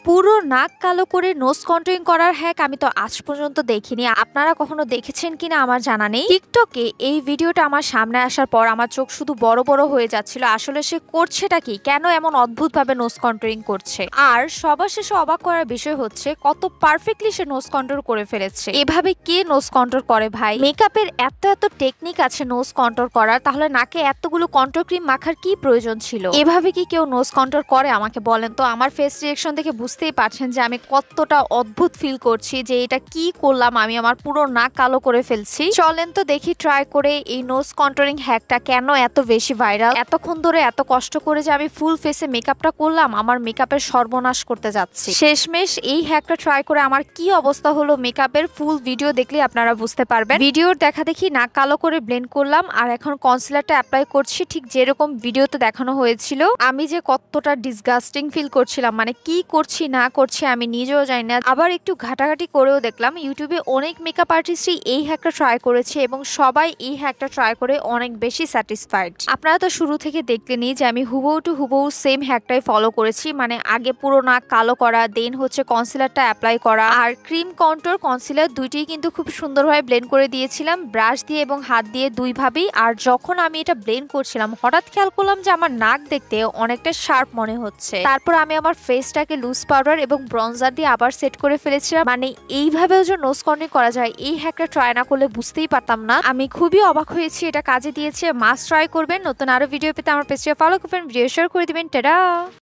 পুরো নাক কালো করে নোজ কন্ট্রোলিং করার হ্যাক আমি তো আজ পর্যন্ত দেখিনি। আপনারা কখনো দেখেছেন কিনা আমার জানা নেই। টিকটকে এই ভিডিওটা আমার সামনে আসার পর আমার চোখ শুধু বড় বড় হয়ে যাচ্ছিল। আসলে সে করছেটা কি, কেন এমন অদ্ভুত ভাবে নোজ কন্ট্রোলিং করছে। আর সবার শেষে অবাক করার বিষয় হচ্ছে কত পারফেক্টলি সে নোজ কন্ট্রোল করে ফেলেছে। এভাবে কে নোজ কন্ট্রোল করে ভাই? মেকআপের এত এত টেকনিক আছে নোজ কন্ট্রোল করার, তাহলে নাকে এতগুলো কন্ট্রোল ক্রিম মাখার কি প্রয়োজন ছিল? এভাবে কি কেউ নোজ কন্ট্রোল করে আমাকে বলেন তো। আমার ফেস রিঅ্যাকশন দেখে বুঝতেই পারছেন যে আমি কতটা অদ্ভুত ফিল করছি যে এটা কি করলাম আমি, আমার পুরো নাক কালো করে ফেলছি। চলেন তো দেখি ট্রাই করে এই নোজ কন্ট্রোলিং হ্যাকটা কেন এত বেশি ভাইরাল। এতক্ষণ ধরে এত কষ্ট করে যে আমি ফুল ফেসে মেকআপটা করলাম, আমার মেকআপের সর্বনাশ করতে যাচ্ছি। শেষমেশ এই হ্যাকটা ট্রাই করে আমার কি অবস্থা হলো মেকআপের ফুল ভিডিও দেখলে আপনারা বুঝতে পারবেন। ভিডিওর দেখা দেখি নাক কালো করে ব্লেন্ড করলাম আর এখন কনসিলারটা অ্যাপ্লাই করছি ঠিক যেরকম ভিডিওতে দেখানো হয়েছিল। আমি যে কতটা ডিসগাস্টিং ফিল করছিলাম, মানে কি করছি না করছি আমি নিজেও জানি না। আবার একটু ঘাটাঘাটি করেও দেখলাম, ইউটিউবে অনেক মেকআপ আর্টিস্টই এই হ্যাকটা ট্রাই করেছে এবং সবাই এই হ্যাকটা ট্রাই করে অনেক বেশি স্যাটিসফাইড। আপনারা তো শুরু থেকে দেখলেনই যে আমি হুবহু টু হুবহু সেম হ্যাকটাই ফলো করেছি। মানে আগে পুরো নাক কালো করা, দেন হচ্ছে কনসিলারটা অ্যাপ্লাই করা আর ক্রিম কন্ট্রোল কনসিলার দুইটাই কিন্তু খুব সুন্দরভাবে ব্লেন্ড করে দিয়েছিলাম ব্রাশ দিয়ে এবং হাত দিয়ে দুইভাবেই। আর যখন আমি এটা ব্লেন্ড করছিলাম হঠাৎ খেয়াল করলাম যে আমার নাক দেখতে অনেকটা শার্প মনে হচ্ছে। তারপর আমি আমার ফেসটাকে লুজ পাউডার এবং ব্রঞ্জার দিয়ে আবার সেট করে ফেলেছিলাম। মানে এইভাবেও যে নোজ কন্ট্রোল করা যায়, এই হ্যাকটা ট্রাই না করলে বুঝতেই পারতাম না। আমি খুবই অবাক হয়েছি, এটা কাজে দিয়েছে। মাস্ট ট্রাই করবেন। নতুন আরো ভিডিও পেতে আমার পেজটা ফলো করবেন, ভিডিও শেয়ার করে দিবেন। টাটা।